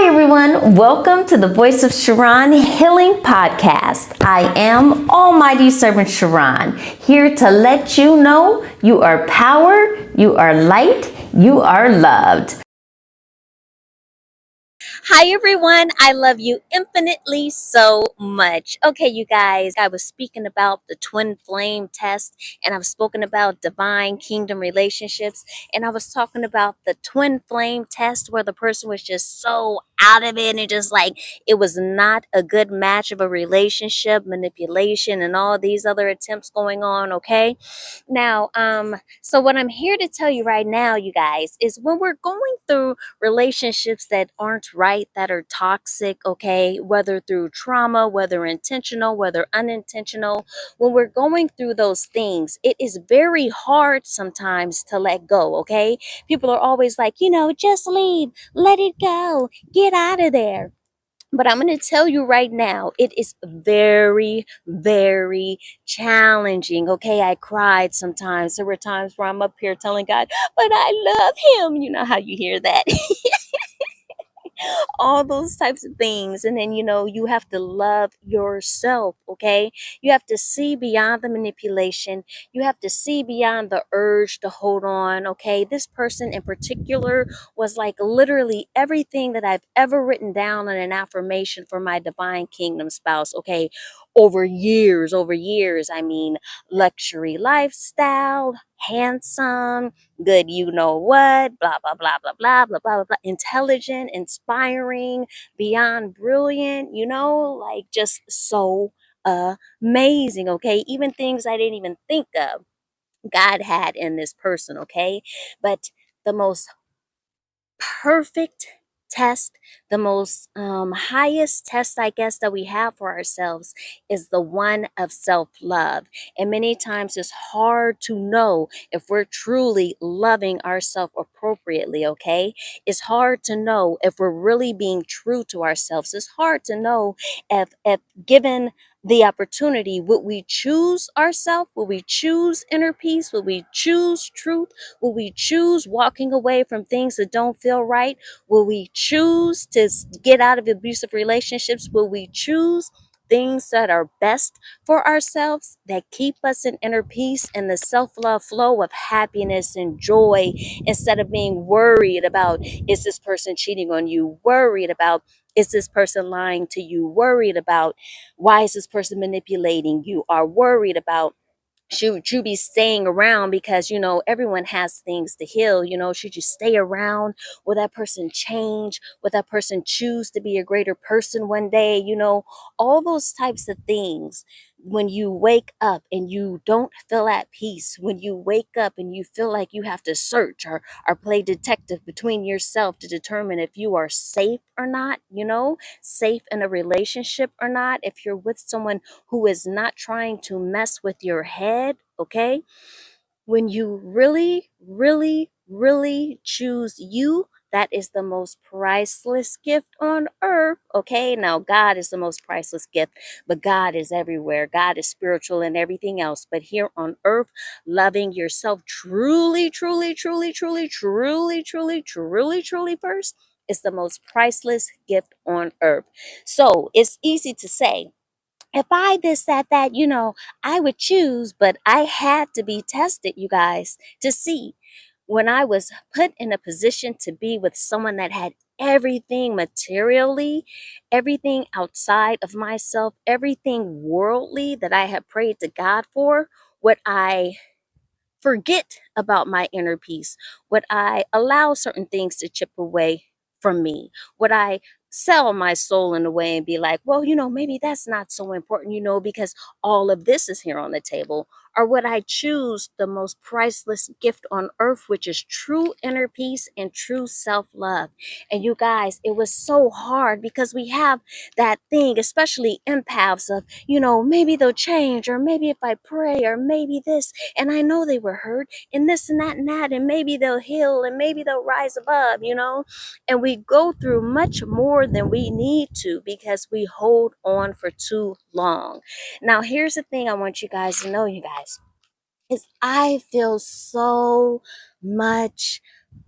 everyone, welcome to the Voice of Charon Healing Podcast. I am Almighty Servant Charon, here to let you know you are power, you are light, you are loved. Hi everyone, I love you infinitely so much. Okay, you guys, I was speaking about the twin flame test, and I've spoken about divine kingdom relationships, and I was talking about the twin flame test where the person was just so out of it and just like it was not a good match of a relationship, manipulation, and all these other attempts going on. Okay, now, so what I'm here to tell you right now, you guys, is when we're going through relationships that aren't right, that are toxic, okay, whether through trauma, whether intentional, whether unintentional, when we're going through those things, it is very hard sometimes to let go, okay? People are always like, just leave, let it go, get out of there. But I'm going to tell you right now, it is very, very challenging. Okay, I cried sometimes. There were times where I'm up here telling God, but I love him. You know how you hear that? All those types of things. And then, you have to love yourself, okay? You have to see beyond the manipulation. You have to see beyond the urge to hold on, okay? This person in particular was like literally everything that I've ever written down on an affirmation for my divine kingdom spouse, okay? Over years, I mean, luxury lifestyle, handsome, good, you know what, blah, blah, blah, blah, blah, blah, blah, blah, blah, intelligent, inspiring, beyond brilliant, like just so amazing, okay? Even things I didn't even think of, God had in this person, okay? But the most perfect test, the most highest test, I guess, that we have for ourselves is the one of self-love. And many times it's hard to know if we're truly loving ourselves appropriately, okay? It's hard to know if we're really being true to ourselves. It's hard to know if given the opportunity, would we choose ourselves? Would we choose inner peace? Would we choose truth? Will we choose walking away from things that don't feel right? Will we choose to get out of abusive relationships? Will we choose things that are best for ourselves, that keep us in inner peace and the self-love flow of happiness and joy, instead of being worried about, is this person cheating on you? Worried about, is this person lying to you? Worried about, why is this person manipulating you? Are worried about, should you be staying around because everyone has things to heal? Should you stay around? Will that person change? Will that person choose to be a greater person one day? All those types of things. When you wake up and you don't feel at peace, when you wake up and you feel like you have to search or play detective between yourself to determine if you are safe or not, safe in a relationship or not, if you're with someone who is not trying to mess with your head, okay? When you really, really, really choose you, that is the most priceless gift on earth, okay? Now, God is the most priceless gift, but God is everywhere. God is spiritual and everything else. But here on earth, loving yourself truly, truly, truly, truly, truly, truly, truly, truly first is the most priceless gift on earth. So it's easy to say, if I this, that, I would choose, but I had to be tested, you guys, to see. When I was put in a position to be with someone that had everything materially, everything outside of myself, everything worldly that I had prayed to God for, would I forget about my inner peace? Would I allow certain things to chip away from me? Would I sell my soul in a way and be like, well, maybe that's not so important, because all of this is here on the table? Or would I choose the most priceless gift on earth, which is true inner peace and true self-love? And you guys, it was so hard because we have that thing, especially empaths, of, maybe they'll change, or maybe if I pray, or maybe this, and I know they were hurt, and this and that, and maybe they'll heal, and maybe they'll rise above, and we go through much more than we need to because we hold on for too long. Now, here's the thing I want you guys to know, you guys, is I feel so much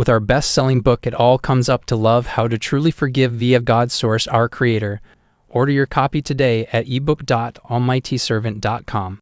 With our best-selling book, It All Comes Up to Love, How to Truly Forgive via God's Source, Our Creator. Order your copy today at ebook.almightyservant.com.